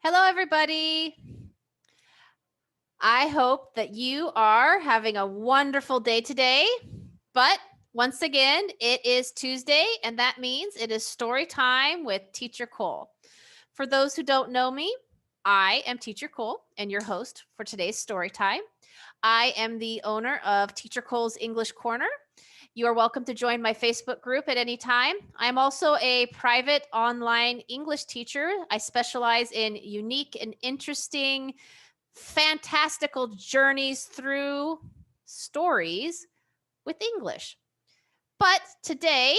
Hello, everybody. I hope that you are having a wonderful day today. But once again, it is Tuesday, and that means it is story time with Teacher Cole. For those who don't know me, I am Teacher Cole and your host for today's story time. I am the owner of Teacher Cole's English Corner. You are welcome to join my Facebook group at any time. I'm also a private online English teacher. I specialize in unique and interesting, fantastical journeys through stories with English. But today,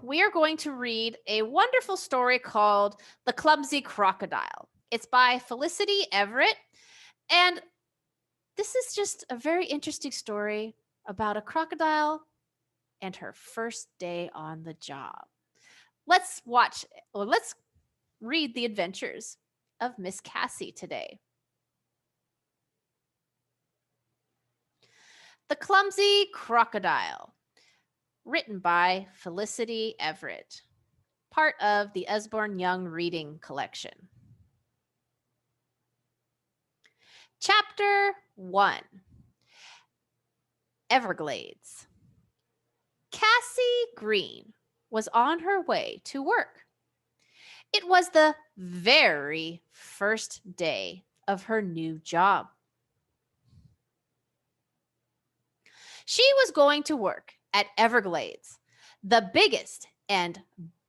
we are going to read a wonderful story called The Clumsy Crocodile. It's by Felicity Everett. And this is just a very interesting story about a crocodile and her first day on the job. Let's read the adventures of Miss Cassy today. The Clumsy Crocodile, written by Felicity Everett, part of the Usborne Young Reading Collection. Chapter 1, Everglades. Cassy Green was on her way to work. It was the very first day of her new job. She was going to work at Everglades, the biggest and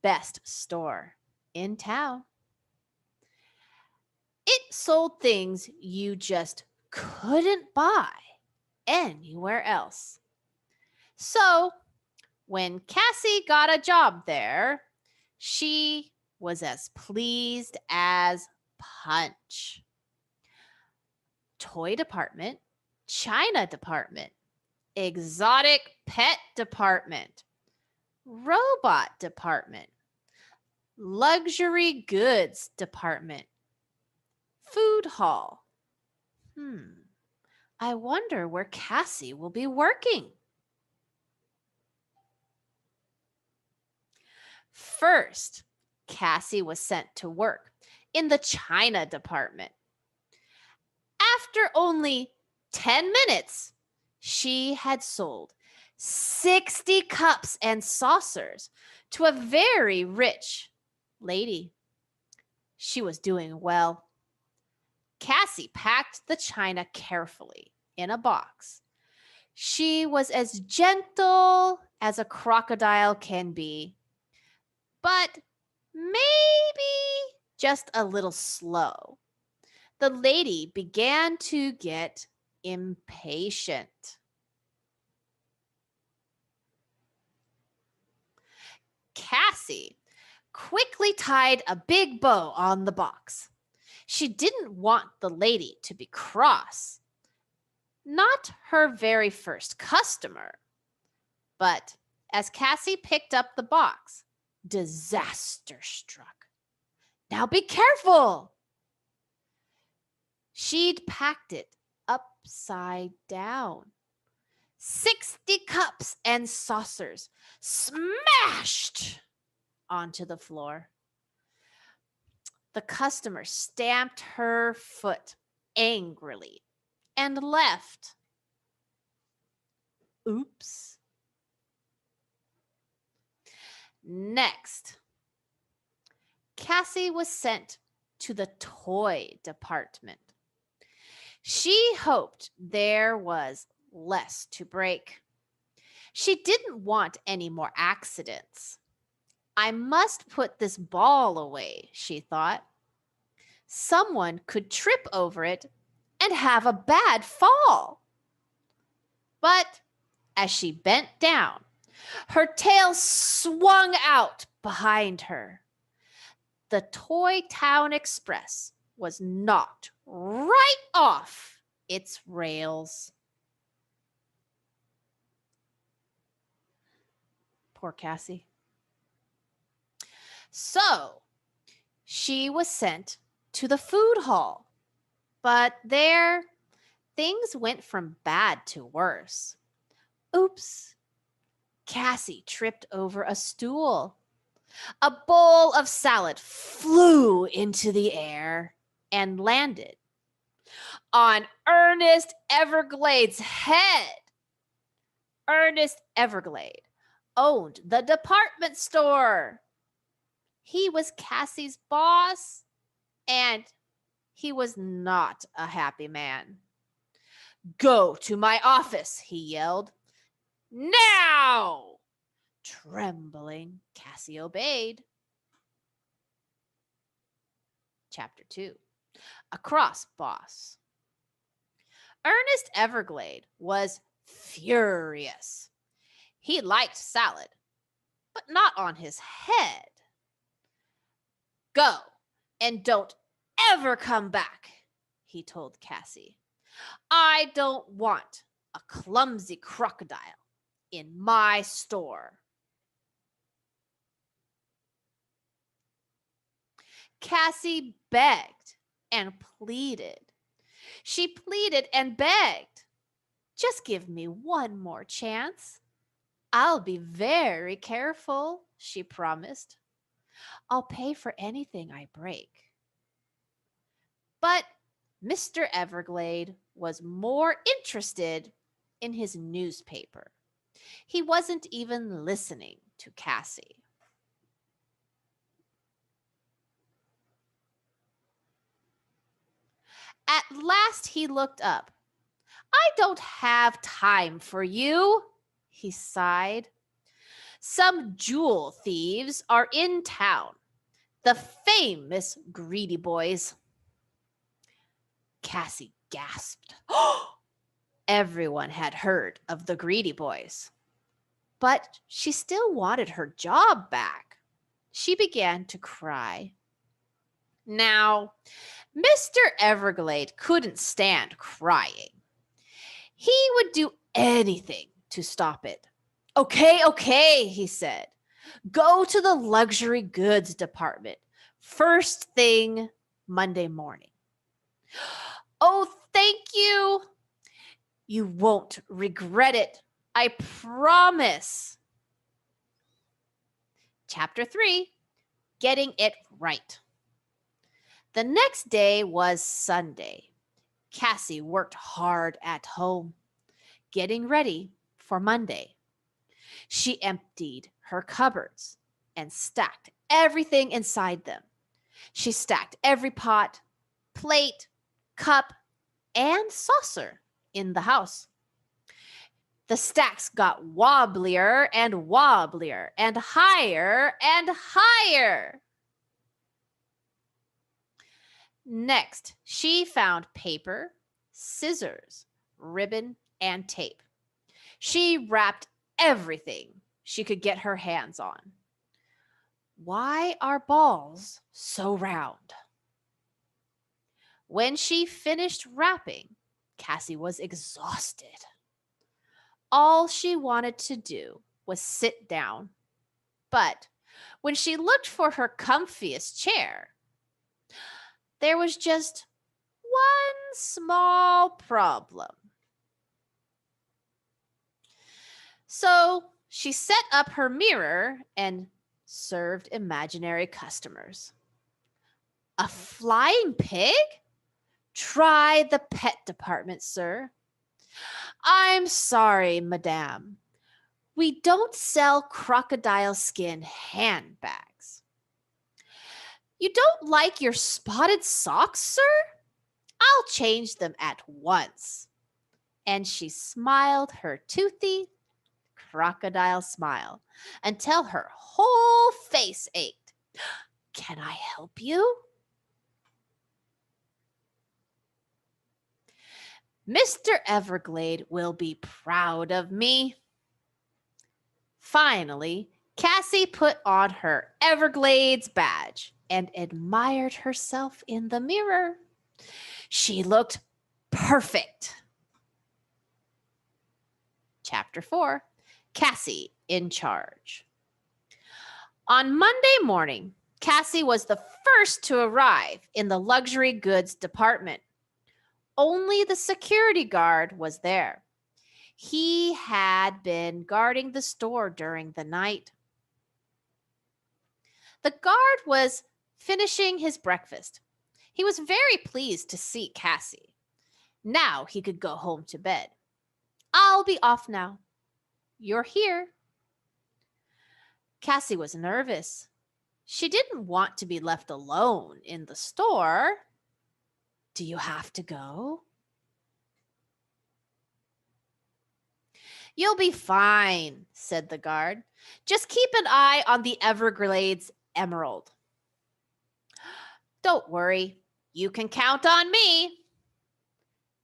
best store in town. It sold things you just couldn't buy anywhere else. So, when Cassy got a job there, she was as pleased as punch. Toy department, China department, exotic pet department, robot department, luxury goods department, food hall. I wonder where Cassy will be working. First, Cassy was sent to work in the China department. After only 10 minutes, she had sold 60 cups and saucers to a very rich lady. She was doing well. Cassy packed the china carefully in a box. She was as gentle as a crocodile can be, but maybe just a little slow. The lady began to get impatient. Cassy quickly tied a big bow on the box. She didn't want the lady to be cross. Not her very first customer. But as Cassy picked up the box, disaster struck. Now be careful! She'd packed it upside down. 60 cups and saucers smashed onto the floor. The customer stamped her foot angrily and left. Oops. Next, Cassy was sent to the toy department. She hoped there was less to break. She didn't want any more accidents. I must put this ball away, she thought. Someone could trip over it and have a bad fall. But as she bent down, her tail swung out behind her. The Toy Town Express was knocked right off its rails. Poor Cassy. So, she was sent to the food hall. But there, things went from bad to worse. Oops. Cassy tripped over a stool. A bowl of salad flew into the air and landed on Ernest Everglade's head. Ernest Everglade owned the department store. He was Cassie's boss, and he was not a happy man. "Go to my office," he yelled. "Now!" Trembling, Cassie obeyed. Chapter 2. A Cross Boss. Ernest Everglade was furious. He liked salad, but not on his head. "Go and don't ever come back," he told Cassie. "I don't want a clumsy crocodile in my store." Cassie begged and pleaded. She pleaded and begged. "Just give me one more chance. I'll be very careful," she promised. "I'll pay for anything I break." But Mr. Everglade was more interested in his newspaper. He wasn't even listening to Cassie. At last he looked up. "I don't have time for you," he sighed. "Some jewel thieves are in town. The famous Greedy Boys." Cassie gasped. Everyone had heard of the Greedy Boys. But she still wanted her job back. She began to cry. Now, Mr. Everglade couldn't stand crying. He would do anything to stop it. Okay, he said. "Go to the luxury goods department first thing Monday morning." "Oh, thank you." "You won't regret it. I promise." Chapter 3, Getting It Right. The next day was Sunday. Cassie worked hard at home, getting ready for Monday. She emptied her cupboards and stacked everything inside them. She stacked every pot, plate, cup, and saucer in the house. The stacks got wobblier and wobblier and higher and higher. Next, she found paper, scissors, ribbon, and tape. She wrapped everything she could get her hands on. Why are balls so round? When she finished wrapping, Cassie was exhausted. All she wanted to do was sit down. But when she looked for her comfiest chair, there was just one small problem. So she set up her mirror and served imaginary customers. "A flying pig? Try the pet department, sir." "I'm sorry, madame. We don't sell crocodile skin handbags." "You don't like your spotted socks, sir? I'll change them at once." And she smiled her toothy crocodile smile until her whole face ached. "Can I help you?" "Mr. Everglade will be proud of me." Finally, Cassie put on her Everglades badge and admired herself in the mirror. She looked perfect. Chapter 4, Cassie in Charge. On Monday morning, Cassie was the first to arrive in the luxury goods department. Only the security guard was there. He had been guarding the store during the night. The guard was finishing his breakfast. He was very pleased to see Cassy. Now he could go home to bed. I'll be off now. You're here. Cassy was nervous. She didn't want to be left alone in the store. Do you have to go? You'll be fine, said the guard. Just keep an eye on the Everglades emerald. Don't worry, you can count on me.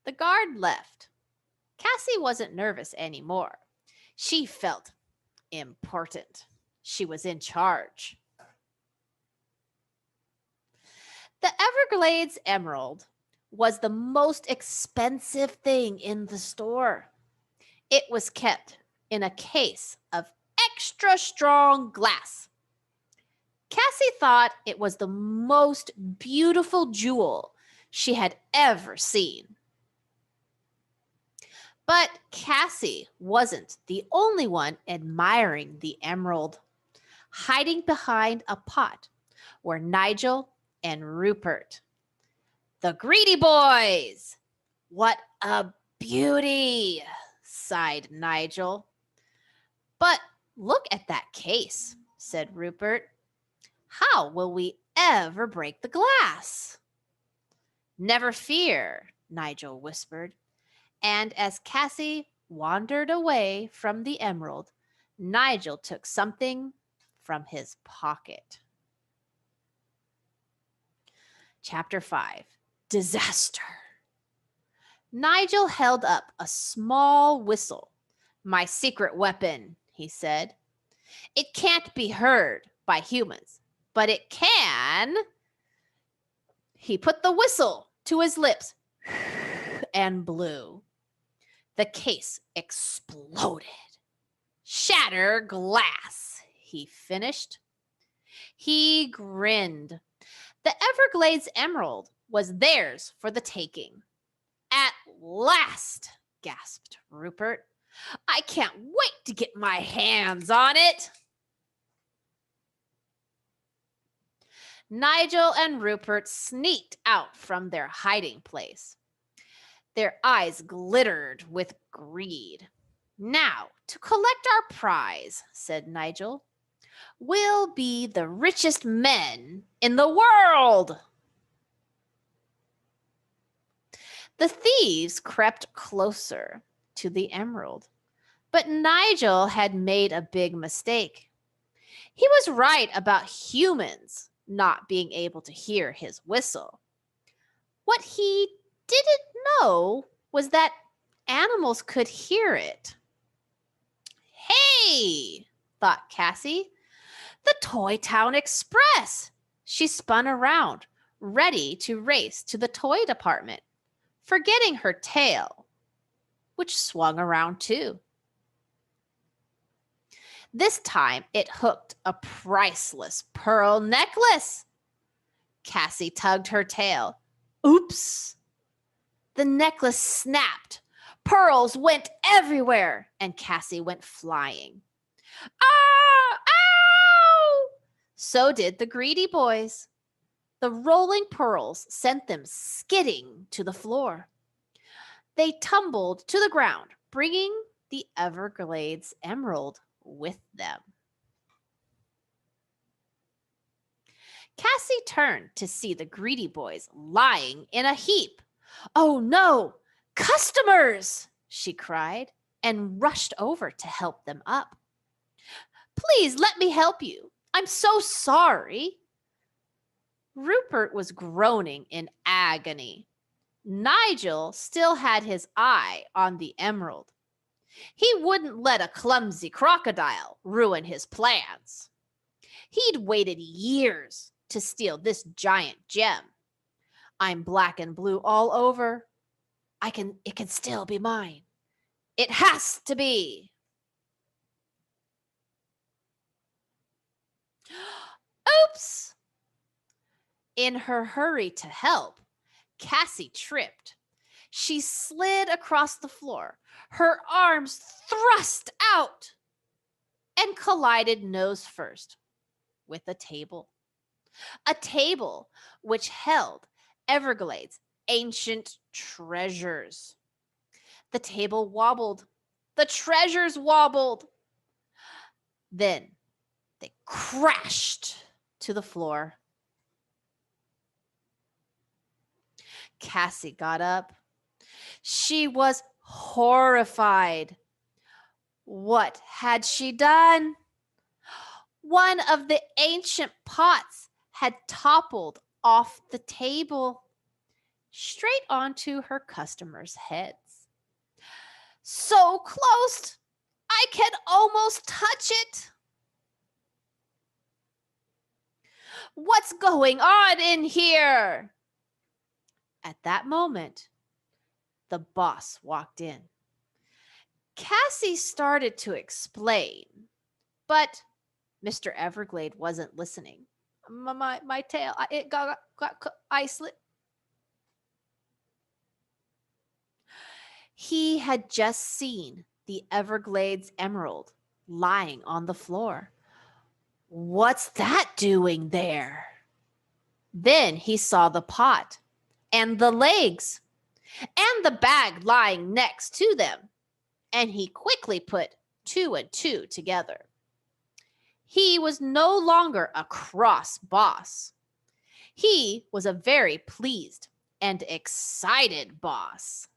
The guard left. Cassy wasn't nervous anymore. She felt important. She was in charge. The Everglades emerald was the most expensive thing in the store. It was kept in a case of extra strong glass. Cassy thought it was the most beautiful jewel she had ever seen. But Cassy wasn't the only one admiring the emerald. Hiding behind a pot were Nigel and Rupert. The greedy boys! What a beauty, sighed Nigel. But look at that case, said Rupert. How will we ever break the glass? Never fear, Nigel whispered. And as Cassy wandered away from the emerald, Nigel took something from his pocket. Chapter 5, Disaster. Nigel held up a small whistle. My secret weapon, he said. It can't be heard by humans, but it can. He put the whistle to his lips and blew. The case exploded. Shatter glass, he finished. He grinned. The Everglades emerald was theirs for the taking. At last, gasped Rupert. I can't wait to get my hands on it. Nigel and Rupert sneaked out from their hiding place. Their eyes glittered with greed. Now, to collect our prize, said Nigel, we'll be the richest men in the world. The thieves crept closer to the emerald, but Nigel had made a big mistake. He was right about humans not being able to hear his whistle. What he didn't know was that animals could hear it. Hey, thought Cassy, the Toy Town Express. She spun around, ready to race to the toy department, forgetting her tail, which swung around too. This time it hooked a priceless pearl necklace. Cassy tugged her tail. Oops! The necklace snapped. Pearls went everywhere, and Cassy went flying. Ah! Ow! So did the greedy boys. The rolling pearls sent them skidding to the floor. They tumbled to the ground, bringing the Everglades emerald with them. Cassy turned to see the greedy boys lying in a heap. Oh no, customers, she cried, and rushed over to help them up. Please let me help you. I'm so sorry. Rupert was groaning in agony. Nigel still had his eye on the emerald. He wouldn't let a clumsy crocodile ruin his plans. He'd waited years to steal this giant gem. I'm black and blue all over. It can still be mine. It has to be. Oops! In her hurry to help, Cassy tripped. She slid across the floor, her arms thrust out, and collided nose first with a table. A table which held Everglades, ancient treasures. The table wobbled. The treasures wobbled. Then they crashed to the floor. Cassy got up. She was horrified. What had she done? One of the ancient pots had toppled off the table, straight onto her customers' heads. So close, I can almost touch it. What's going on in here? At that moment, the boss walked in. Cassy started to explain, but Mr. Everglade wasn't listening. My tail, it got ice lit. He had just seen the Everglades emerald lying on the floor. What's that doing there? Then he saw the pot and the legs and the bag lying next to them, and he quickly put 2 and 2 together. He was no longer a cross boss. He was a very pleased and excited boss.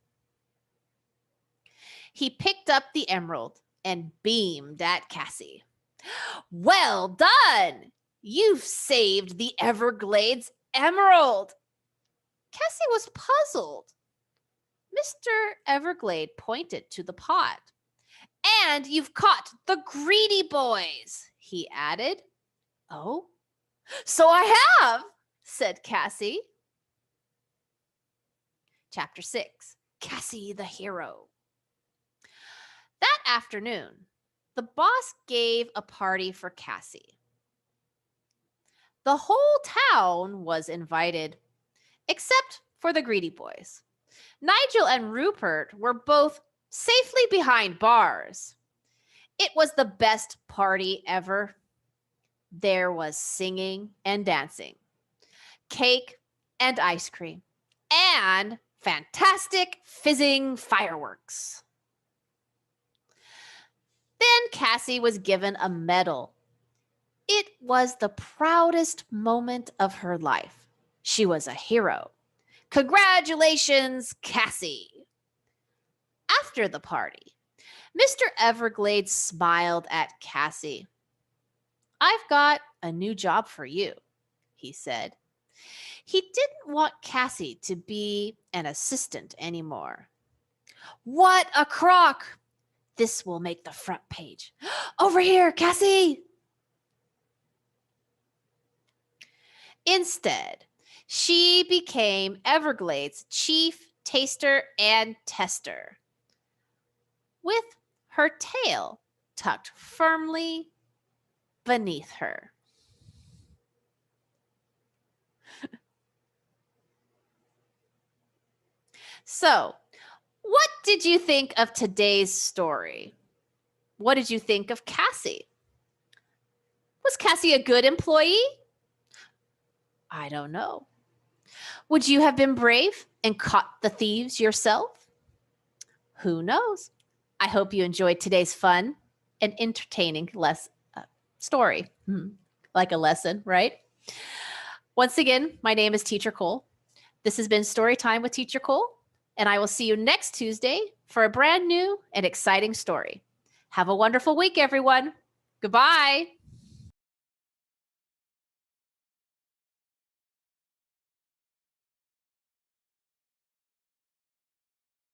He picked up the emerald and beamed at Cassy. Well done! You've saved the Everglades emerald. Cassy was puzzled. Mr. Everglade pointed to the pot. And you've caught the greedy boys, he added. Oh, so I have, said Cassy. Chapter 6, Cassy the Hero. That afternoon, the boss gave a party for Cassy. The whole town was invited, except for the greedy boys. Nigel and Rupert were both safely behind bars. It was the best party ever. There was singing and dancing, cake and ice cream, and fantastic fizzing fireworks. Then Cassy was given a medal. It was the proudest moment of her life. She was a hero. Congratulations, Cassy. After the party, Mr. Everglade smiled at Cassy. I've got a new job for you, he said. He didn't want Cassy to be an assistant anymore. What a crock! This will make the front page. Over here, Cassy! Instead, she became Everglades' chief taster and tester, with her tail tucked firmly beneath her. So, what did you think of today's story? What did you think of Cassy? Was Cassy a good employee? I don't know. Would you have been brave and caught the thieves yourself? Who knows? I hope you enjoyed today's fun and entertaining story. Like a lesson, right? Once again, my name is Teacher Cole. This has been Story Time with Teacher Cole, and I will see you next Tuesday for a brand new and exciting story. Have a wonderful week, everyone. Goodbye.